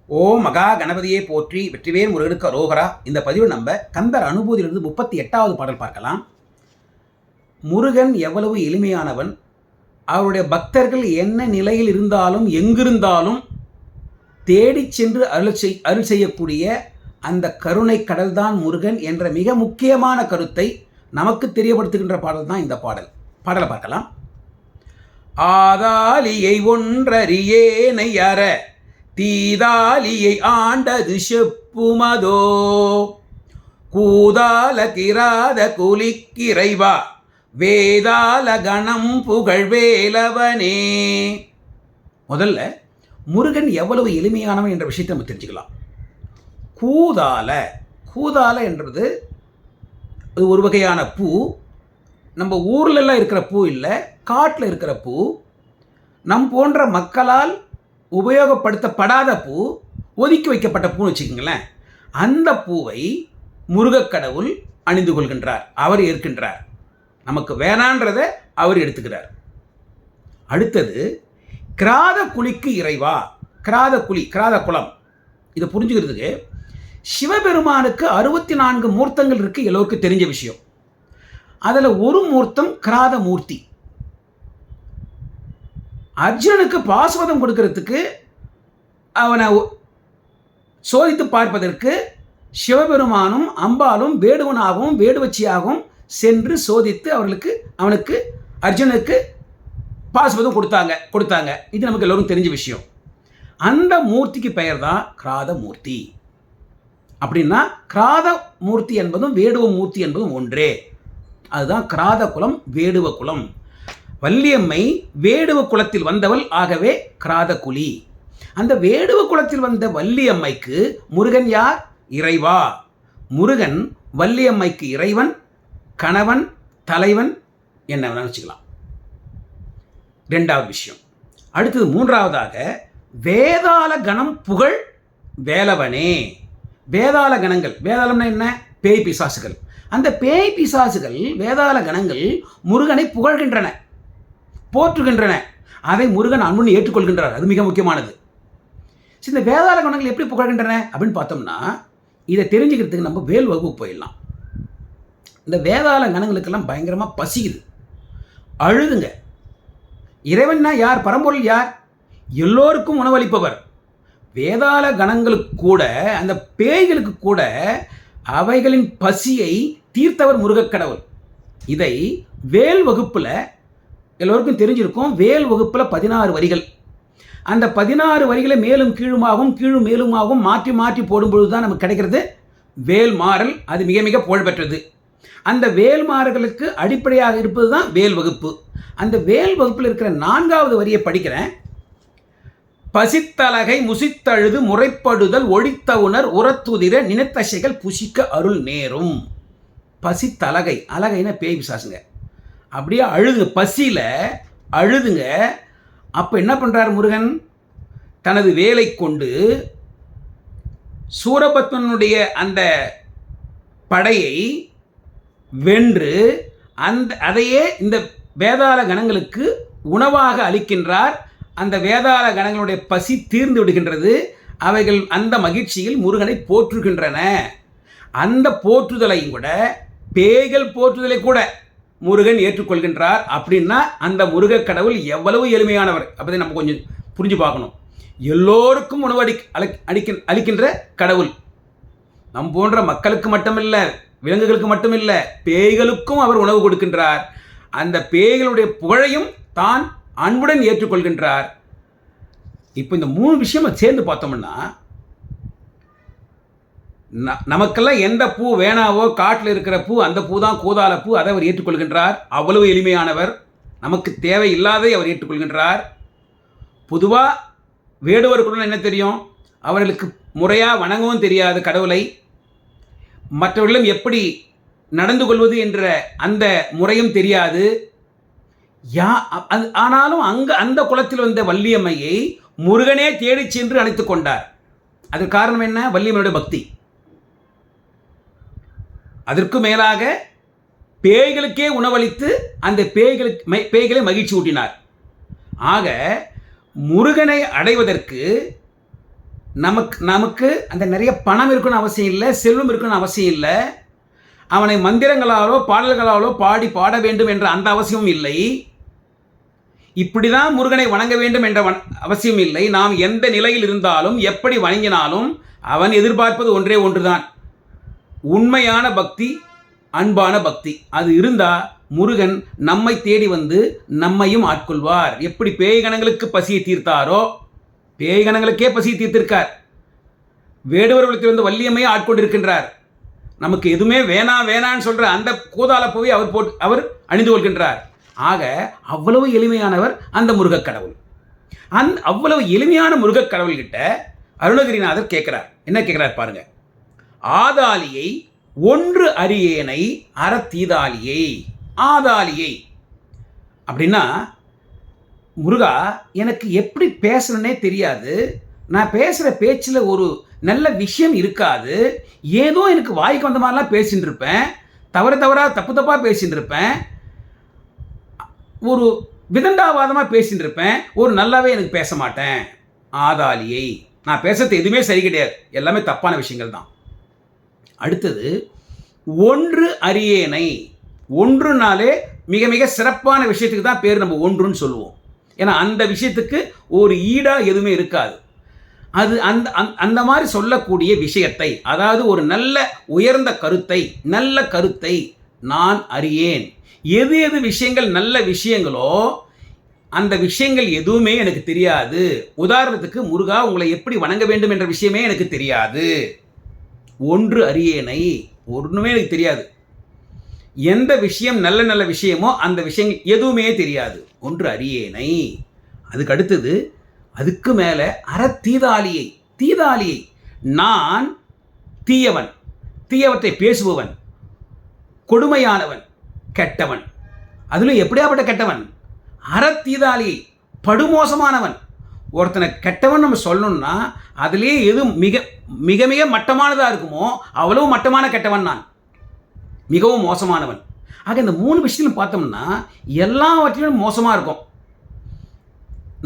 ஓம் மகா கணபதியை போற்றி வெற்றிவேல் முருகனுக்கு அரோகரா. இந்த பதிவில் நம்ம கந்தர் அனுபூதியிலிருந்து 38வது பாடல் பார்க்கலாம். முருகன் எவ்வளவு எளிமையானவன், அவருடைய பக்தர்கள் என்ன நிலையில் இருந்தாலும் எங்கிருந்தாலும் தேடி சென்று அருள் செய்யக்கூடிய அந்த கருணை கடல்தான் முருகன் என்ற மிக முக்கியமான கருத்தை நமக்கு தெரியப்படுத்துகின்ற பாடல் தான் இந்த பாடலை பார்க்கலாம். ஆதாலியை ஒன்றறியேனை அற தீதாலியை ஆண்டது செப்புமதோ கூதால கிராத குலிக்கிறைவா வேதால கணம் புகழ் வேலவனே. முதல்ல முருகன் எவ்வளவு எளிமையானவன் என்ற விஷயத்தை நம்ம தெரிஞ்சுக்கலாம். கூதால என்றது அது ஒரு வகையான பூ. நம்ம ஊர்லெல்லாம் இருக்கிற பூ இல்லை, காட்டில் இருக்கிற பூ. நம் போன்ற மக்களால் உபயோகப்படுத்தப்படாத பூ, ஒதுக்கி வைக்கப்பட்ட பூன்னு வச்சுக்கோங்களேன். அந்த பூவை முருகக்கடவுள் அணிந்து கொள்கின்றார், அவர் ஏற்கின்றார். நமக்கு வேணான்றதை அவர் எடுத்துக்கிறார். அடுத்தது கிராத குழிக்கு இறைவா. கிராத குளம். இதை புரிஞ்சுக்கிறதுக்கு சிவபெருமானுக்கு 64 மூர்த்தங்கள் இருக்கு, எல்லோருக்கும் தெரிஞ்ச விஷயம். அதில் ஒரு மூர்த்தம் கிராத மூர்த்தி. அர்ஜுனனுக்கு பாசுவதம் கொடுக்கறதுக்கு, அவனை சோதித்து பார்ப்பதற்கு சிவபெருமானும் அம்பாலும் வேடுவனாகவும் வேடுவச்சியாகவும் சென்று சோதித்து அவனுக்கு அர்ஜுனுக்கு பாசுவதம் கொடுத்தாங்க. இது நமக்கு எல்லோரும் தெரிஞ்ச விஷயம். அந்த மூர்த்திக்கு பெயர் தான் கிராத மூர்த்தி. அப்படின்னா கிராத மூர்த்தி என்பதும் வேடுவ மூர்த்தி என்பதும் ஒன்றே. அதுதான் கிராத குலம், வேடுவ குலம். வள்ளியம்மை வேடுவ குலத்தில் வந்தவள், ஆகவே கிராத குலி. அந்த வேடுவ குலத்தில் வந்த வள்ளியம்மைக்கு முருகன் யார்? இறைவா. முருகன் வள்ளியம்மைக்கு இறைவன், கணவன், தலைவன் என்ன வேணாலும் வச்சுக்கலாம். 2வது விஷயம். அடுத்தது 3வதாக வேதாள கணம் புகழ் வேலவனே. வேதாள கணங்கள், வேதாளம்னா என்ன? பேய் பிசாசுகள். அந்த பேய் பிசாசுகள், வேதாள கணங்கள் முருகனை புகழ்கின்றன, போற்றுகின்றன. அதை முருகன் அன்புன்னு ஏற்றுக்கொள்கின்றார். அது மிக முக்கியமானது. இந்த வேதாள கணங்கள் எப்படி புகழ்கின்றன அப்படின்னு பார்த்தோம்னா, இதை தெரிஞ்சுக்கிறதுக்கு நம்ம வேல் வகுப்பு போயிடலாம். இந்த வேதாள கணங்களுக்கெல்லாம் பயங்கரமாக பசிக்குது, அழுதுங்க. இறைவன்னா யார்? பரம்பொருள் யார்? எல்லோருக்கும் உணவளிப்பவர். வேதாள கணங்களுக்கு கூட, அந்த பேய்களுக்கு கூட அவைகளின் பசியை தீர்த்தவர் முருகக்கடவுள். இதை வேல் வகுப்பில் எல்லோருக்கும் தெரிஞ்சிருக்கும். வேல் வகுப்பில் 16 வரிகள். அந்த 16 வரிகளை மேலும் கீழுமாகவும் கீழும் மேலுமாகவும் மாற்றி மாற்றி போடும்பொழுது தான் நமக்கு கிடைக்கிறது வேல் மாறல். அது மிக மிக புகழ்பெற்றது. அந்த வேல் மாறல்களுக்கு அடிப்படையாக இருப்பது தான் வேல் வகுப்பு. அந்த வேல் வகுப்பில் இருக்கிற 4வது வரியை படிக்கிறேன். பசித்தலகை முசித்தழுது முறைப்படுதல் ஒழித்த உணர் உரத்துதிர நினைத்தசைகள் புசிக்க அருள் நேரும். பசித்தலகை, அலகைன பேய் பிசாசுங்க. அப்படியே அழுதுங்க, பசியில் அழுதுங்க. அப்போ என்ன பண்ணுறார் முருகன்? தனது வேலை கொண்டு சூரபத்மனுடைய அந்த படையை வென்று அதையே இந்த வேதாள கணங்களுக்கு உணவாக அளிக்கின்றார். அந்த வேதாள கணங்களுடைய பசி தீர்ந்து விடுகின்றது. அவைகள் அந்த மகிழ்ச்சியில் முருகனை போற்றுகின்றன. அந்த போற்றுதலையும் கூட, பேய்கள் போற்றுதலை கூட முருகன் ஏற்றுக்கொள்கின்றார். அப்படின்னா அந்த முருக கடவுள் எவ்வளவு எளிமையானவர் அப்படி நம்ம கொஞ்சம் புரிஞ்சு பார்க்கணும். எல்லோருக்கும் உணவு அளிக்கின்ற கடவுள். நம் போன்ற மக்களுக்கு மட்டுமில்லை, விலங்குகளுக்கு மட்டுமில்லை, பேய்களுக்கும் அவர் உணவு கொடுக்கின்றார். அந்த பேய்களுடைய புகழையும் தான் அன்புடன் ஏற்றுக்கொள்கின்றார். இப்போ இந்த 3 விஷயம் சேர்ந்து பார்த்தோம்னா, நமக்கெல்லாம் எந்த பூ வேணாவோ, காட்டில் இருக்கிற பூ, அந்த பூ தான் கூதால பூ. அதை அவர் ஏற்றுக்கொள்கின்றார். அவ்வளவு எளிமையானவர். நமக்கு தேவை இல்லாததை அவர் ஏற்றுக்கொள்கின்றார். பொதுவாக வேடுவர்களுடன் என்ன தெரியும்? அவர்களுக்கு முறையாக வணங்கவும் தெரியாது கடவுளை. மற்றவர்களும் எப்படி நடந்து கொள்வது என்ற அந்த முறையும் தெரியாது. ஆனாலும் அந்த குலத்தில் வந்த வள்ளியம்மையை முருகனே தேடி சென்று அழைத்து கொண்டார். அதற்கு காரணம் என்ன? வள்ளியம்மையுடைய பக்தி. அதற்கு மேலாக பேய்களுக்கே உணவளித்து அந்த பேய்களை மகிழ்ச்சி ஊட்டினார். ஆக முருகனை அடைவதற்கு நமக்கு அந்த நிறைய பணம் இருக்குன்னு அவசியம் இல்லை, செல்வம் இருக்குன்னு அவசியம் இல்லை, அவனை மந்திரங்களாலோ பாடல்களாலோ பாட வேண்டும் என்ற அந்த அவசியமும் இல்லை, இப்படிதான் முருகனை வணங்க வேண்டும் என்ற அவசியம் இல்லை. நாம் எந்த நிலையில் இருந்தாலும் எப்படி வணங்கினாலும் அவன் எதிர்பார்ப்பது ஒன்றே ஒன்றுதான், உண்மையான பக்தி, அன்பான பக்தி. அது இருந்தால் முருகன் நம்மை தேடி வந்து நம்மையும் ஆட்கொள்வார். எப்படி பேய்கணங்களுக்கு பசியை தீர்த்தாரோ, பேய்கணங்களுக்கே பசியை தீர்த்திருக்கார். வேடுவர்களுக்கு வந்து வள்ளியம்மையை ஆட்கொண்டிருக்கின்றார். நமக்கு எதுவுமே வேணான்னு சொல்கிற அந்த கூதால போய் அவர் அணிந்து கொள்கின்றார். ஆக அவ்வளவு எளிமையானவர் அந்த முருகக் கடவுள். அவ்வளவு எளிமையான முருகக் கடவுள்கிட்ட அருணகிரிநாதர் கேட்கிறார். என்ன கேட்கிறார் பாருங்க. ஆதாலியை ஒன்று அறியேனை அறத்தீதாலியை. ஆதாலியை அப்படின்னா, முருகா எனக்கு எப்படி பேசணுன்னே தெரியாது, நான் பேசுகிற பேச்சில் ஒரு நல்ல விஷயம் இருக்காது, ஏதோ எனக்கு வாய்க்கு வந்த மாதிரிலாம் பேசின்னு இருப்பேன், தப்பு தப்பாக பேசின்னு இருப்பேன், ஒரு விதண்டாவாதமாக பேசின்னு இருப்பேன், ஒரு நல்லாவே எனக்கு பேச மாட்டேன். ஆதாலியை, நான் பேசுறது எதுவுமே சரி கிடையாது, எல்லாமே தப்பான விஷயங்கள் தான். அடுத்தது ஒன்று அறியேனை. ஒன்றுனாலே மிக மிக சிறப்பான விஷயத்துக்கு தான் பேர் நம்ம ஒன்றுன்னு சொல்லுவோம். ஏன்னா அந்த விஷயத்துக்கு ஒரு ஈடாக எதுவுமே இருக்காது. அது அந்த மாதிரி சொல்லக்கூடிய விஷயத்தை, அதாவது ஒரு நல்ல உயர்ந்த கருத்தை, நல்ல கருத்தை நான் அறியேன். எது எது விஷயங்கள் நல்ல விஷயங்களோ அந்த விஷயங்கள் எதுவுமே எனக்கு தெரியாது. உதாரணத்துக்கு, முருகா உங்களை எப்படி வணங்க வேண்டும் என்ற விஷயமே எனக்கு தெரியாது. ஒன்று அறியேனை, ஒன்றுமே எனக்கு தெரியாது. எந்த விஷயம் நல்ல நல்ல விஷயமோ அந்த விஷயங்கள் எதுவுமே தெரியாது. ஒன்று அறியேனை. அதுக்கு அடுத்தது, அதுக்கு மேலே அறத்தீதாலியை. தீதாலியை, நான் தீயவன், தீயவற்றை பேசுபவன், கொடுமையானவன், கெட்டவன். அதிலும் எப்படியாப்பட்ட கெட்டவன்? அறத்தீதாலியை, படுமோசமானவன். ஒருத்தனை கெட்டவன் நம்ம சொல்லணும்னா அதிலே எது மிக மிக மிக மட்டமானதாக இருக்குமோ அவ்வளவு மட்டமான கெட்டவன் நான், மிகவும் மோசமானவன். ஆக இந்த 3 விஷயத்திலும் பார்த்தோம்னா எல்லாவற்றிலும் மோசமாக இருக்கும்.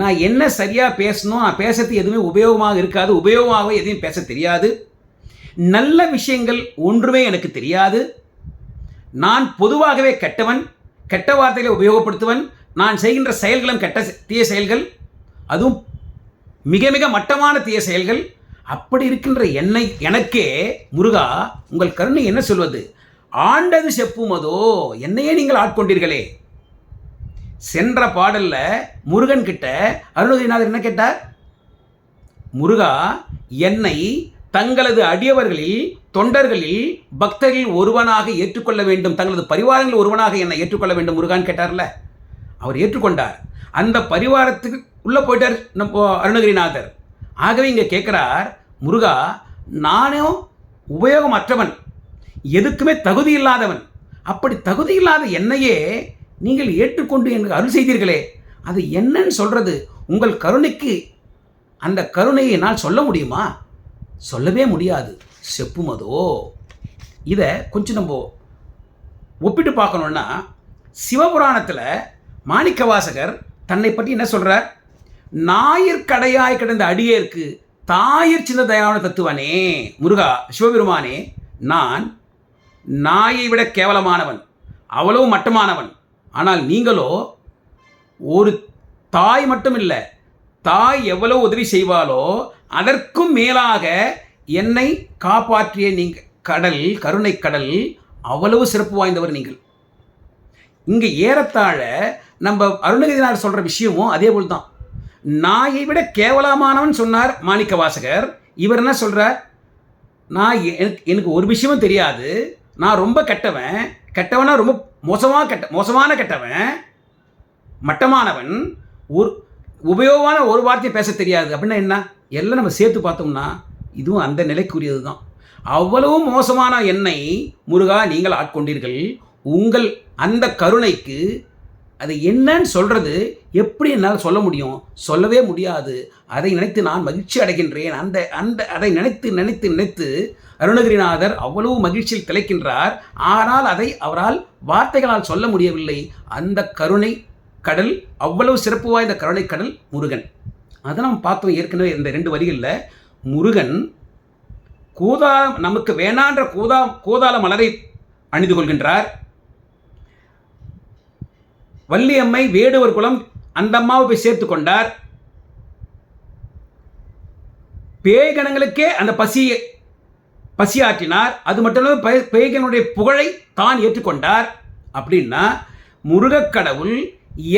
நான் என்ன சரியாக பேசணும், நான் பேசுறது எதுவுமே உபயோகமாக இருக்காது, உபயோகமாக எதையும் பேச தெரியாது, நல்ல விஷயங்கள் ஒன்றுமே எனக்கு தெரியாது, நான் பொதுவாகவே கெட்டவன், கெட்ட வார்த்தைகளை உபயோகப்படுத்துவன், நான் செய்கின்ற செயல்களும் தீய செயல்கள், அதுவும் மிக மிக மட்டமான தீய செயல்கள். அப்படி இருக்கின்ற எனக்கே முருகா உங்கள் கருணை என்ன சொல்வது? ஆண்டது செப்புமதோ, என்னையே நீங்கள் ஆட்கொண்டீர்களே. சென்ற பாடல்ல முருகன் கிட்ட அருணகிரிநாதர் என்ன கேட்டார்? முருகா என்னை தங்களது அடியவர்களில், தொண்டர்களில், பக்தர்களில் ஒருவனாக ஏற்றுக்கொள்ள வேண்டும், தங்களது பரிவாரங்களில் ஒருவனாக என்னை ஏற்றுக்கொள்ள வேண்டும் முருகான்னு கேட்டார்ல. அவர் ஏற்றுக்கொண்டார். அந்த பரிவாரத்துக்கு உள்ளே போயிட்டார் நம்ம அருணகிரிநாதர். ஆகவே இங்கே கேட்குறார், முருகா நானும் உபயோகமற்றவன், எதுக்குமே தகுதி இல்லாதவன், அப்படி தகுதி இல்லாத என்னையே நீங்கள் ஏற்றுக்கொண்டு எனக்கு அருள் செய்தீர்களே, அது என்னன்னு சொல்கிறது? உங்கள் கருணைக்கு அந்த கருணையை நான் சொல்ல முடியுமா? சொல்லவே முடியாது. செப்புமதோ. இதை கொஞ்சம் நம்ம ஒப்பிட்டு பார்க்கணுன்னா, சிவபுராணத்தில் மாணிக்கவாசகர் தன்னை பற்றி என்ன சொல்கிறார்? ஞாயிற்கடையாய் கிடந்த அடியேற்கு தாயிற் சின்ன தயாவன தத்துவனே. முருகா, சிவபெருமானே, நான் நாயை விட கேவலமானவன், அவ்வளவு மட்டமானவன். ஆனால் நீங்களோ ஒரு தாய் மட்டும் இல்லை, தாய் எவ்வளவு உதவி செய்வாளோ அதற்கும் மேலாக என்னை காப்பாற்றிய நீங்கள் கடல், கருணை கடல், அவ்வளவு சிறப்பு வாய்ந்தவர் நீங்கள். இங்கே ஏறத்தாழ நம்ம அருணகிரிநாதர் சொல்கிற விஷயமும் அதே போல் தான். நாயை விட கேவலமானவன் சொன்னார் மாணிக்க வாசகர். இவர் என்ன சொல்கிறார்? எனக்கு ஒரு விஷயமும் தெரியாது, நான் ரொம்ப கெட்டவனா, ரொம்ப மோசமான கெட்டவன், மட்டமானவன், ஒரு உபயோகமான ஒரு வார்த்தையை பேச தெரியாது. அப்படின்னா என்ன? எல்லாம் நம்ம சேர்த்து பார்த்தோம்னா இதுவும் அந்த நிலைக்குரியது தான். அவ்வளவு மோசமான என்னை முருகா நீங்கள் ஆட்கொண்டீர்கள். உங்கள் அந்த கருணைக்கு அது என்னன்னு சொல்கிறது எப்படி என்னால் சொல்ல முடியும்? சொல்லவே முடியாது. அதை நினைத்து நான் மகிழ்ச்சி அடைகின்றேன். அதை நினைத்து அருணகிரிநாதர் அவ்வளவு மகிழ்ச்சியில் திளைக்கின்றார். ஆனால் அதை அவரால் வார்த்தைகளால் சொல்ல முடியவில்லை. அந்த கருணை கடல், அவ்வளவு சிறப்பு வாய்ந்த கருணை கடல் முருகன். அதை நம்ம பார்த்தோம் ஏற்கனவே இந்த 2 வரிகளில். முருகன் நமக்கு வேணான்ற கோதால மலரை அணிந்து கொள்கின்றார். வள்ளியம்மை வேடுவர் குலம் அந்த அம்மாவை போய் சேர்த்து கொண்டார். பேய்கணங்களுக்கே அந்த பசியாற்றினார். அது மட்டும் இல்லாமல் பேய்கனுடைய புகழை தான் ஏற்றுக்கொண்டார். அப்படின்னா முருகக்கடவுள்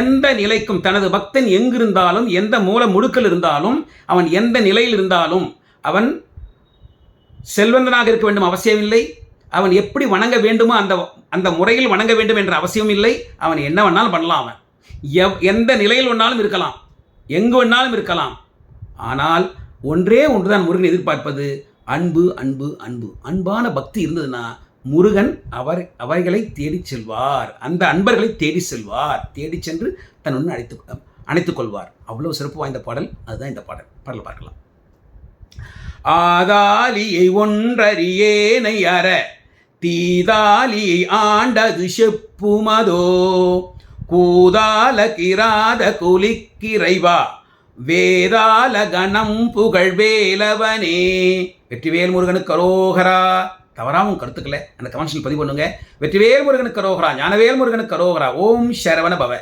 எந்த நிலைக்கும் தனது பக்தன் எங்கிருந்தாலும், எந்த மூல முடுக்கல் இருந்தாலும், அவன் எந்த நிலையில் இருந்தாலும், அவன் செல்வந்தனாக இருக்க வேண்டும் அவசியமில்லை, அவன் எப்படி வணங்க வேண்டுமோ அந்த முறையில் வணங்க வேண்டும் என்ற அவசியம் இல்லை. அவன் என்ன வேணாலும் பண்ணலாம். அவன் எந்த நிலையில் வேணாலும் இருக்கலாம், எங்கு வேணாலும் இருக்கலாம். ஆனால் ஒன்றே ஒன்றுதான் முருகன் எதிர்பார்ப்பது, அன்பு அன்பு அன்பு. அன்பான பக்தி இருந்ததுன்னா முருகன் அவர்களை தேடி செல்வார், அந்த அன்பர்களை தேடி செல்வார், தேடி சென்று தன்னுடன் அணைத்துக் கொள்வார். அவ்வளவு சிறப்பு வாய்ந்த பாடல். அதுதான் இந்த பாடல் பார்க்கலாம். ஆதாலியை ஒன்றறியேனை அற தீதாலியை ஆண்டது செப்புமதோ கூதால கிராத குலிக்கிறைவா வேதால கணம் புகழ் வேலவனே. வெற்றிவேல் முருகனுக்கு அரோகரா. தவறாமல் கருத்துக்களை அந்த கமெண்ட்ஸில் பதிவு பண்ணுங்க. வெற்றிவேல் முருகனுக்கு அரோகரா, ஞானவேல் முருகனுக்கு அரோகரா. ஓம் சரவண பவ.